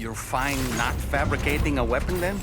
You're fine not fabricating a weapon then?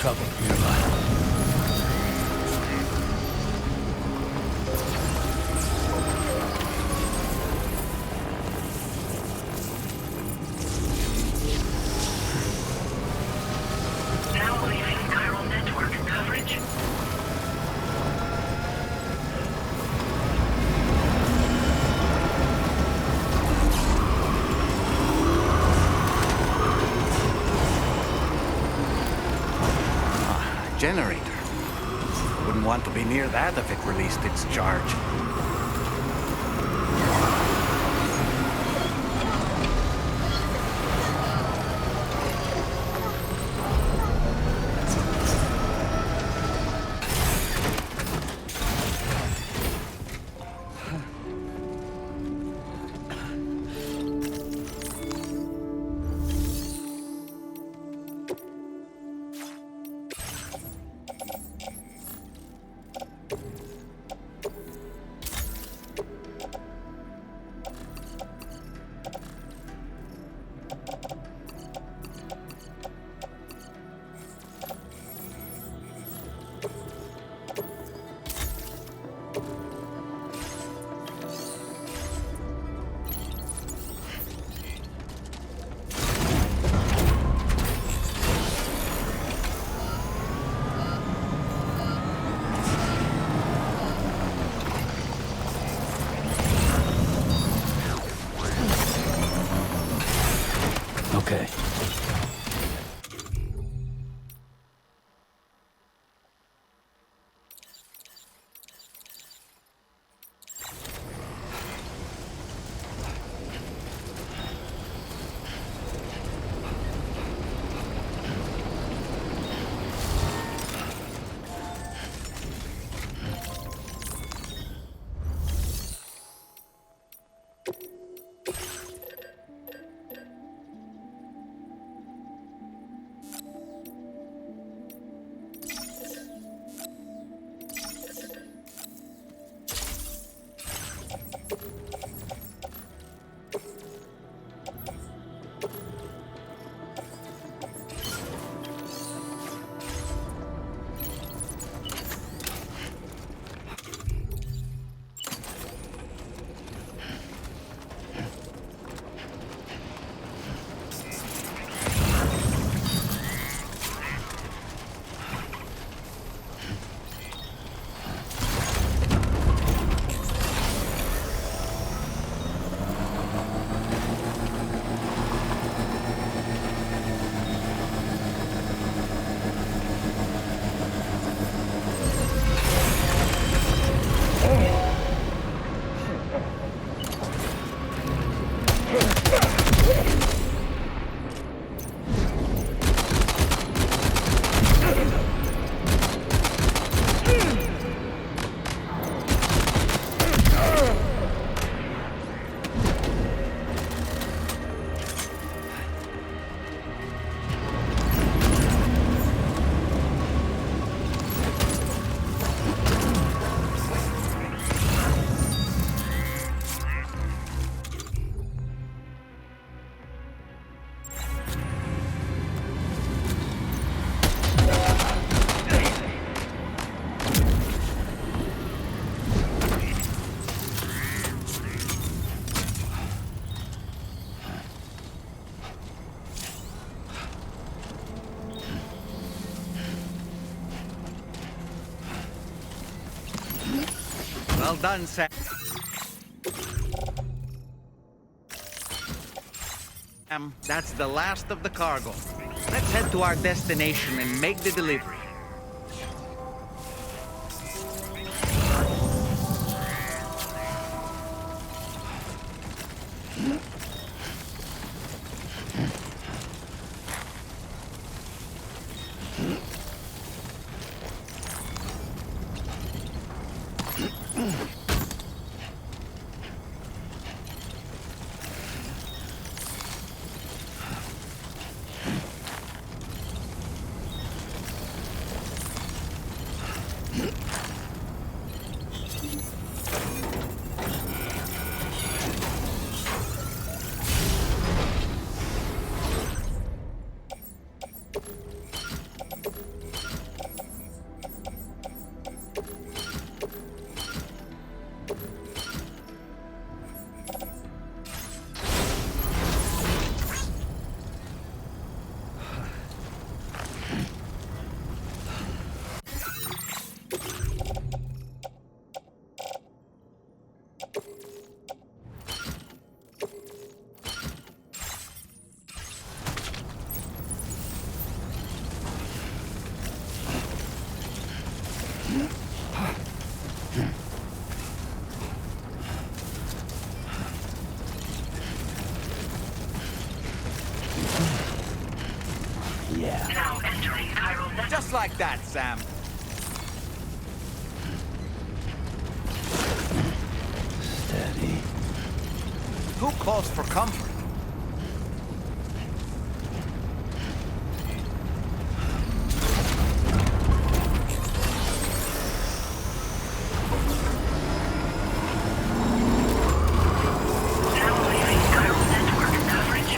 trouble nearby. Now leaving chiral network coverage. Generator. Wouldn't want to be near that if it released its charge. Well done, Sam. That's the last of the cargo. Let's head to our destination and make the delivery. Now entering chiral network. Just like that, Sam. Steady. Who calls for comfort? Now leaving chiral network coverage.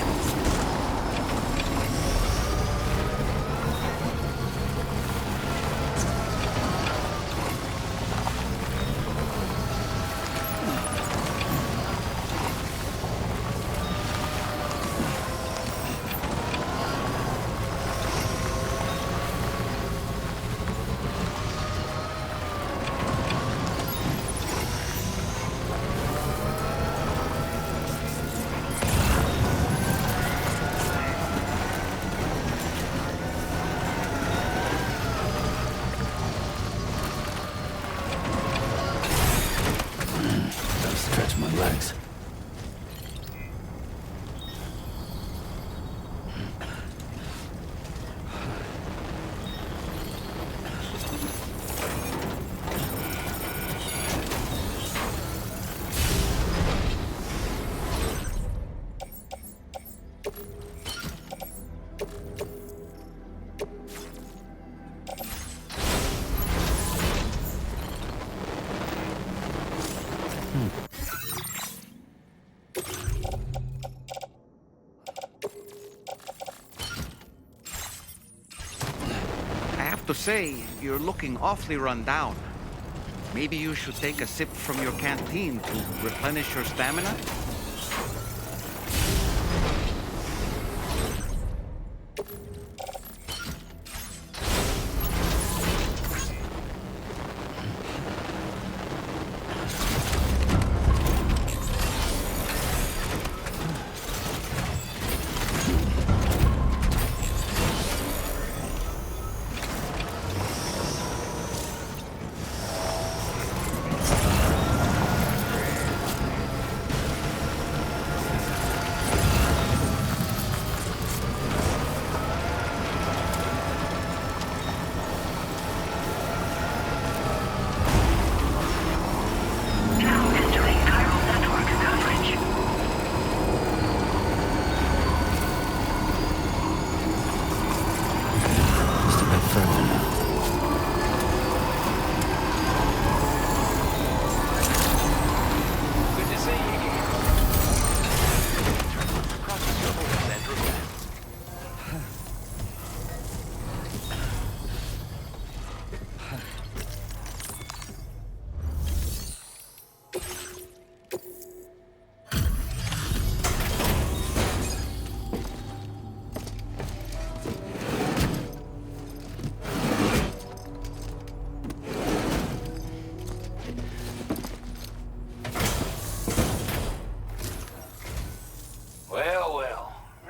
Gotta stretch my legs. I have to say, you're looking awfully run down. Maybe you should take a sip from your canteen to replenish your stamina?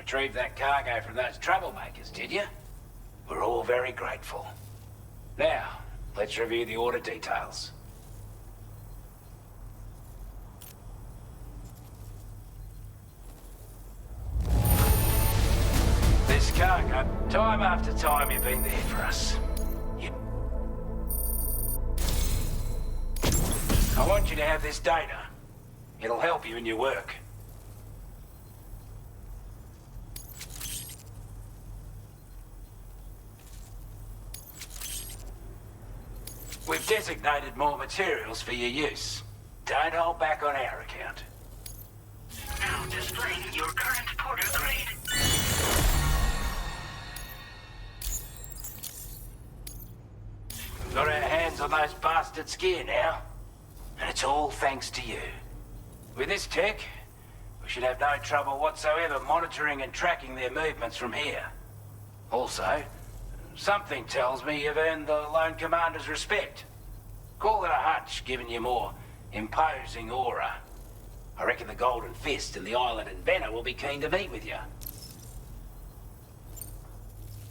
retrieved that cargo from those troublemakers, did you? We're all very grateful. Now, let's review the order details. This cargo, time after time you've been there for us. I want you to have this data. It'll help you in your work. We've designated more materials for your use. Don't hold back on our account. Now displaying your current porter grade. We've got our hands on those bastards' gear now. And it's all thanks to you. With this tech, we should have no trouble whatsoever monitoring and tracking their movements from here. Also, something tells me you've earned the Lone Commander's respect. Call it a hunch, giving you more imposing aura. I reckon the Golden Fist and the Island Inventor will be keen to meet with you.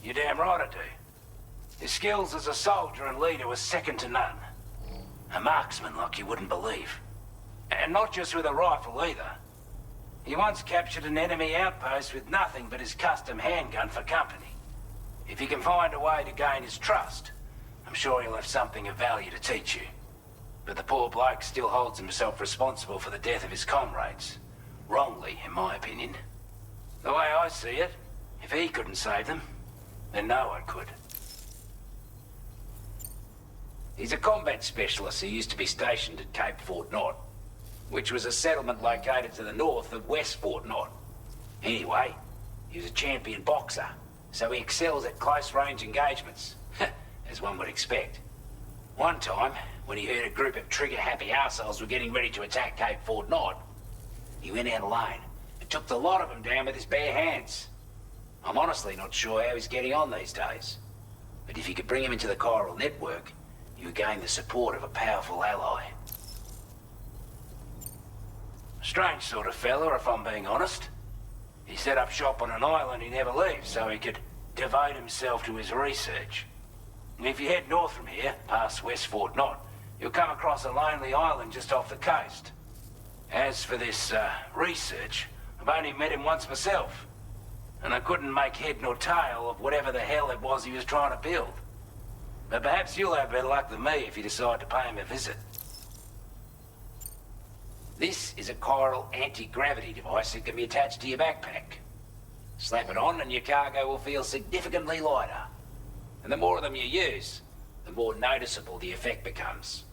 You're damn right I do. His skills as a soldier and leader were second to none. A marksman like you wouldn't believe. And not just with a rifle either. He once captured an enemy outpost with nothing but his custom handgun for company. If you can find a way to gain his trust, I'm sure he'll have something of value to teach you. But the poor bloke still holds himself responsible for the death of his comrades. Wrongly, in my opinion. The way I see it, if he couldn't save them, then no one could. He's a combat specialist who used to be stationed at Cape Fort Knott, which was a settlement located to the north of West Fort Knott. Anyway, he was a champion boxer, so he excels at close-range engagements, as one would expect. One time, when he heard a group of trigger-happy arseholes were getting ready to attack Cape Fort Knott, he went out alone and took the lot of them down with his bare hands. I'm honestly not sure how he's getting on these days, but if you could bring him into the chiral network, you gain the support of a powerful ally. Strange sort of fella, if I'm being honest. He set up shop on an island he never leaves so he could devote himself to his research. And if you head north from here, past West Fort Knott, you'll come across a lonely island just off the coast. As for this, research, I've only met him once myself. And I couldn't make head nor tail of whatever the hell it was he was trying to build. But perhaps you'll have better luck than me if you decide to pay him a visit. This is a chiral anti-gravity device that can be attached to your backpack. Slap it on and your cargo will feel significantly lighter. And the more of them you use, the more noticeable the effect becomes.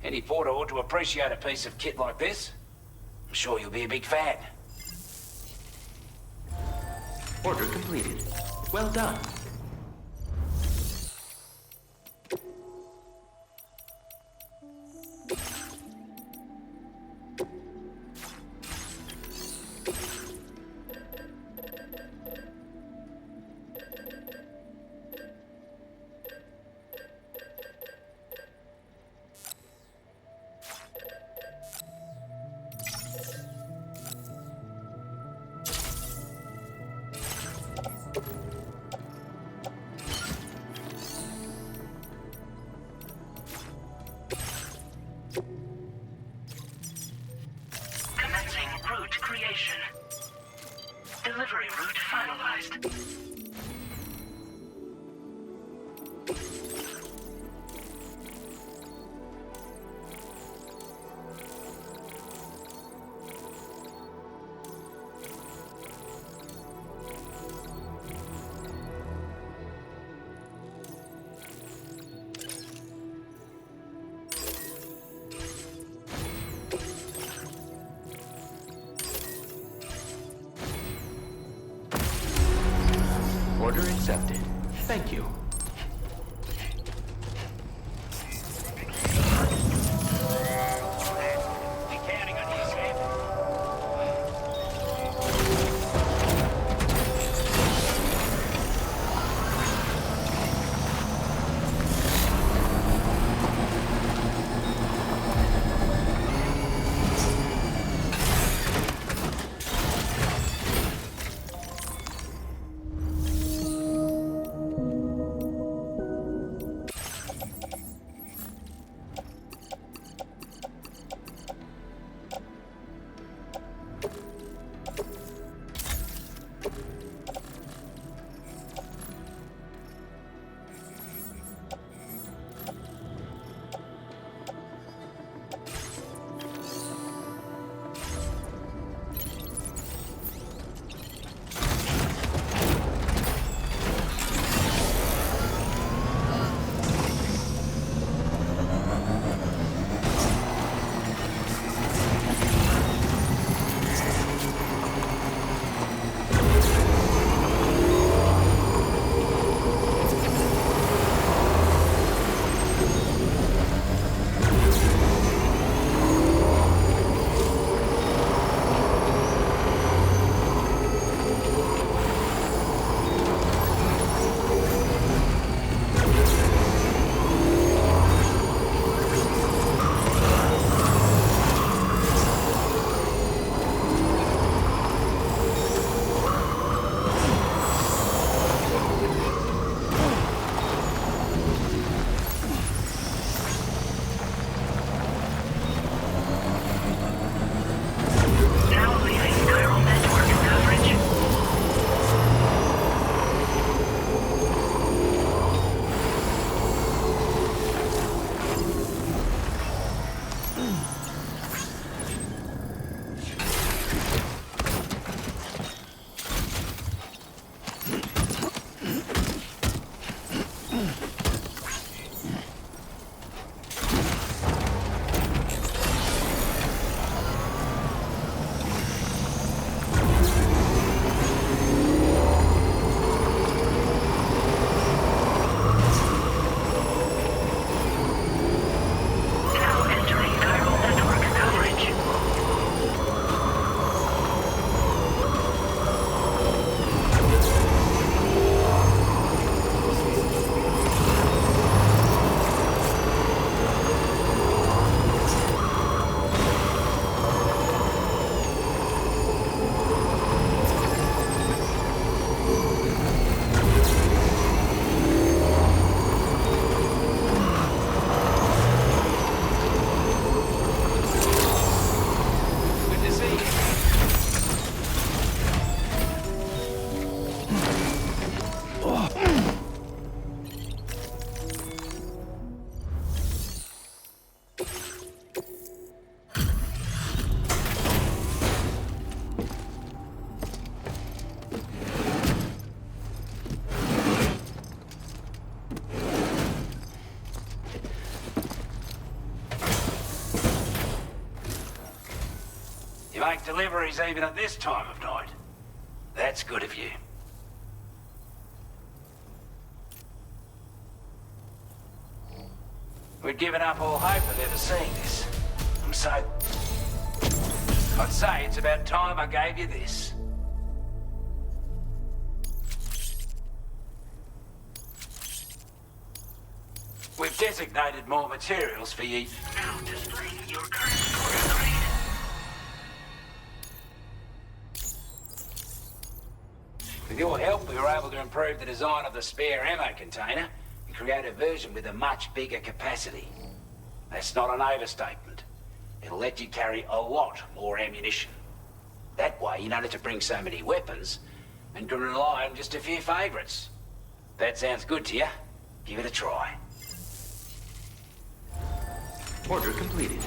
Any porter ought to appreciate a piece of kit like this. I'm sure you'll be a big fan. Order completed. Well done. Commencing route creation. Delivery route finalized. Order accepted. Thank you. Be counting on you, Sam. make deliveries even at this time of night. That's good of you. We'd given up all hope of ever seeing this. So, I'd say it's about time I gave you this. We've designated more materials for you. Now displaying your current grade. With your help, we were able to improve the design of the spare ammo container and create a version with a much bigger capacity. That's not an overstatement. It'll let you carry a lot more ammunition. That way, you don't have to bring so many weapons and can rely on just a few favorites. That sounds good to you? Give it a try. Order completed.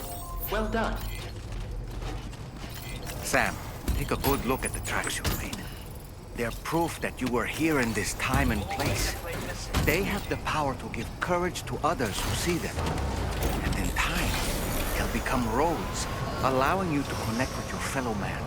Well done. Sam, take a good look at the tracks you made. They're proof that you were here in this time and place. They have the power to give courage to others who see them. And in time, they'll become roads, allowing you to connect with your fellow man.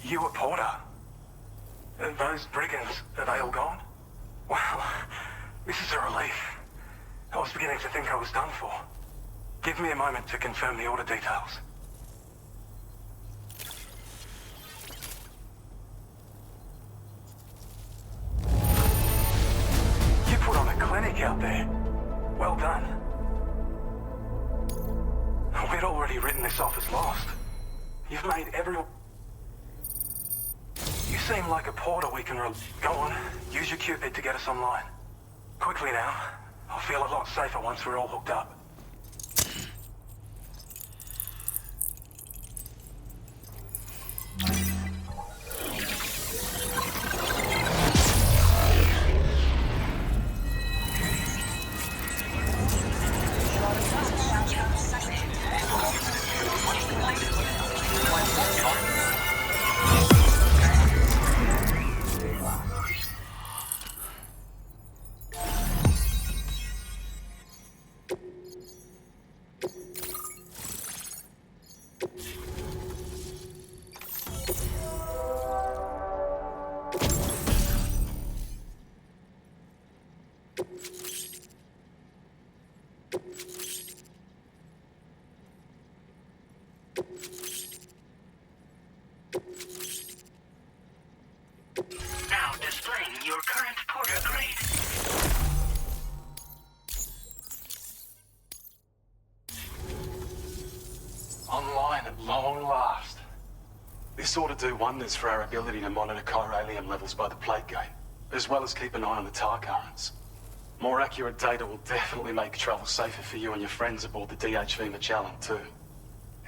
You a porter? Those brigands, are they all gone? Well, this is a relief. I was beginning to think I was done for. Give me a moment to confirm the order details. You put on a clinic out there. Well done. We'd already written this off as lost. You've made everyone... You seem like a porter we can Go on, use your Cupid to get us online. Quickly now. I'll feel a lot safer once we're all hooked up. Now displaying your current porter grade. Online at long last. This ought to do wonders for our ability to monitor chiralium levels by the plate gate, as well as keep an eye on the tar currents. More accurate data will definitely make travel safer for you and your friends aboard the DHV Magellan, too.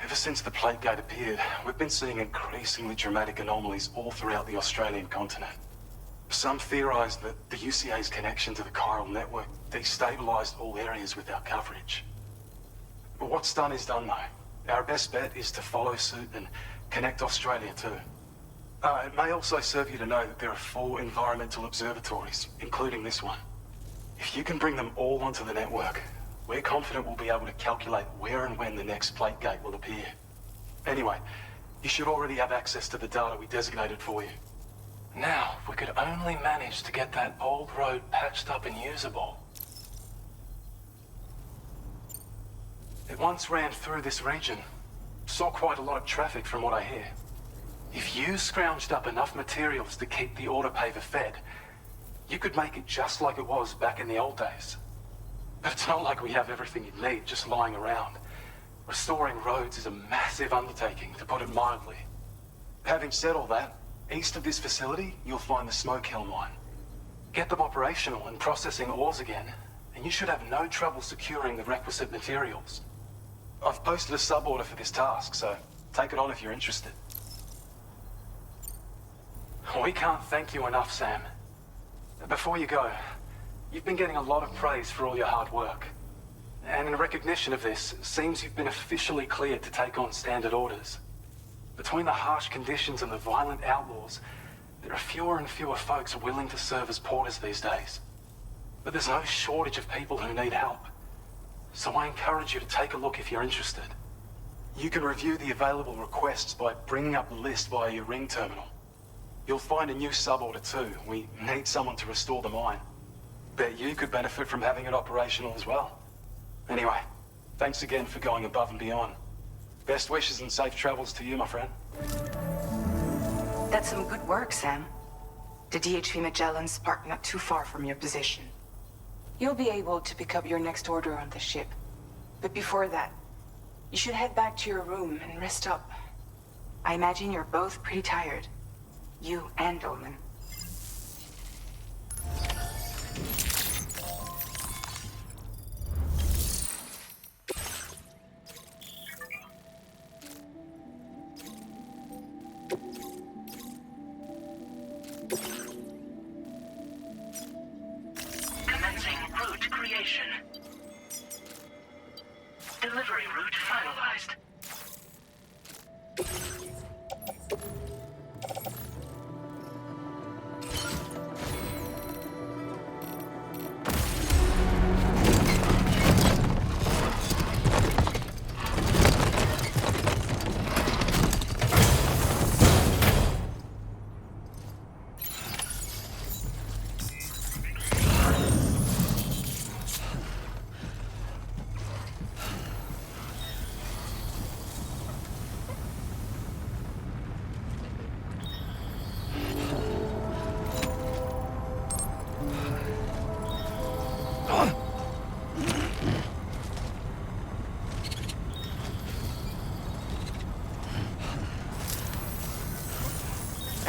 Ever since the plate gate appeared, we've been seeing increasingly dramatic anomalies all throughout the Australian continent. Some theorize that the UCA's connection to the chiral network destabilized all areas with our coverage. But what's done is done, though. Our best bet is to follow suit and connect Australia, too. It may also serve you to know that there are 4 environmental observatories, including this one. If you can bring them all onto the network, we're confident we'll be able to calculate where and when the next plate gate will appear. Anyway, you should already have access to the data we designated for you. Now, if we could only manage to get that old road patched up and usable. It once ran through this region. Saw quite a lot of traffic from what I hear. If you scrounged up enough materials to keep the autopaver fed, you could make it just like it was back in the old days. But it's not like we have everything you need just lying around. Restoring roads is a massive undertaking, to put it mildly. Having said all that, east of this facility, you'll find the Smoke Hill mine. Get them operational and processing ores again, and you should have no trouble securing the requisite materials. I've posted a sub-order for this task, so take it on if you're interested. We can't thank you enough, Sam. Before you go, you've been getting a lot of praise for all your hard work. And in recognition of this, it seems you've been officially cleared to take on standard orders. Between the harsh conditions and the violent outlaws, there are fewer and fewer folks willing to serve as porters these days. But there's no shortage of people who need help. So I encourage you to take a look if you're interested. You can review the available requests by bringing up the list via your ring terminal. You'll find a new sub-order too. We need someone to restore the mine. Bet you could benefit from having it operational as well. Anyway, thanks again for going above and beyond. Best wishes and safe travels to you, my friend. That's some good work, Sam. The DHV Magellan's parked not too far from your position. You'll be able to pick up your next order on the ship. But before that, you should head back to your room and rest up. I imagine you're both pretty tired. You and Dolman. Commencing route creation. Delivery route finalized.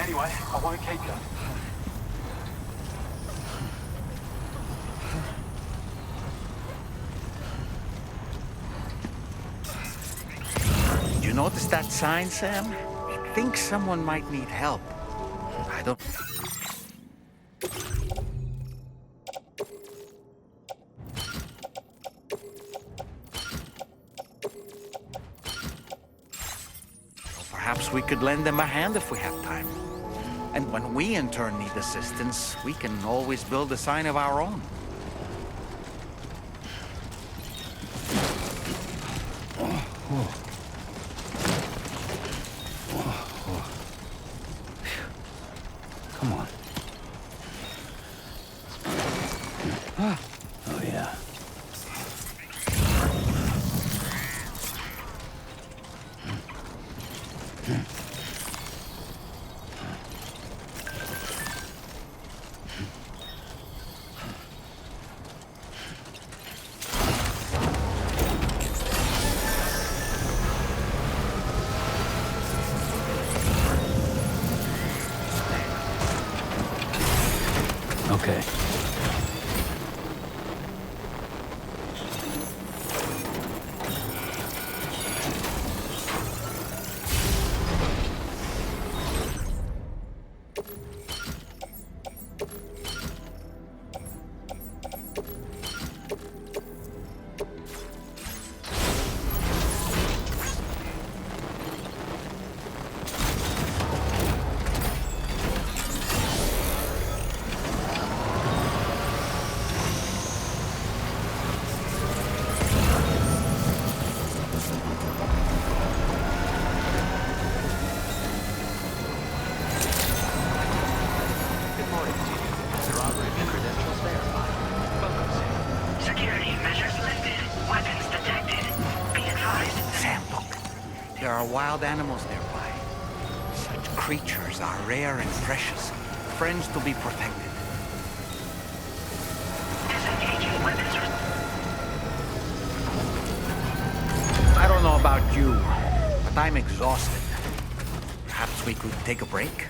Anyway, I won't keep you. Did you notice that sign, Sam? It thinks someone might need help. I don't... Perhaps we could lend them a hand if we have time. And when we in turn need assistance, we can always build a sign of our own. Come on. Oh, yeah. Okay. Security measures lifted. Weapons detected. Be advised. Sam, look. There are wild animals nearby. Such creatures are rare and precious. Friends to be protected. Disengaging weapons. I don't know about you, but I'm exhausted. Perhaps we could take a break?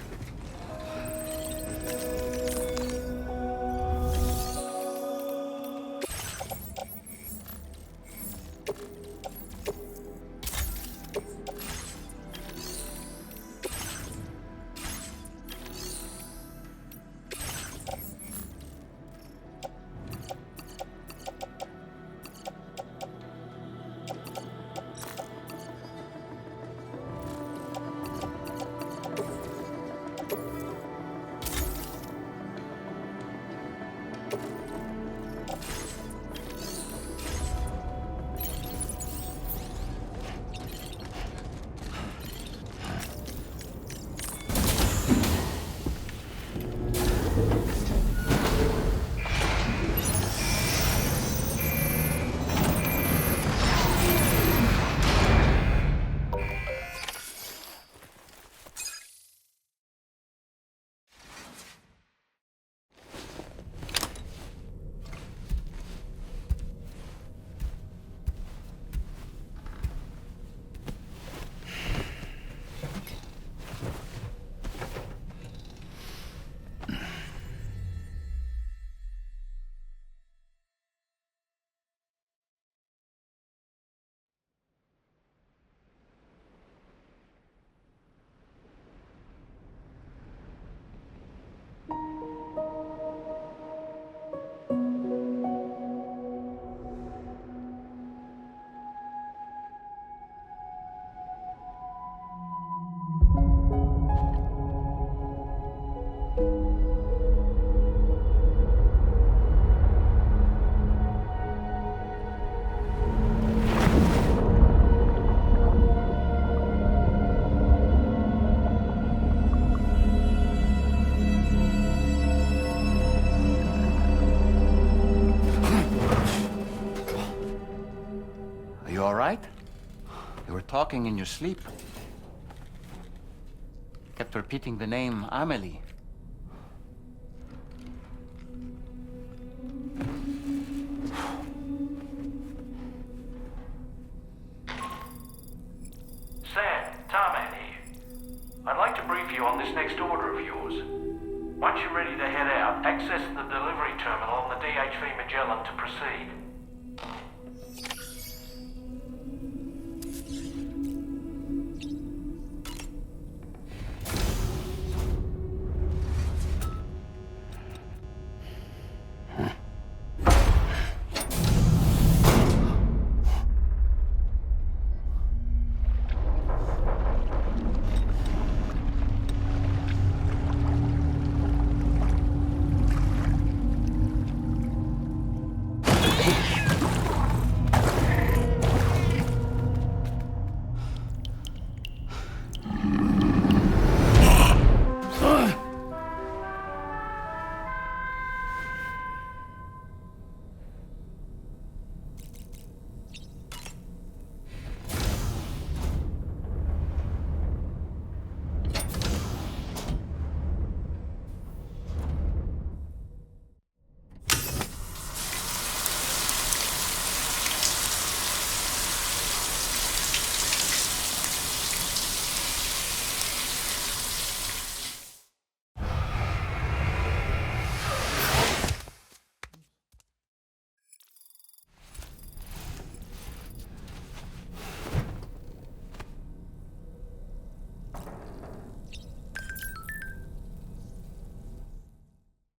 You all right? You were talking in your sleep. Kept repeating the name Amelie. Sam, Tarman here. I'd like to brief you on this next order Once you're ready to head out, access the delivery terminal on the DHV Magellan to proceed.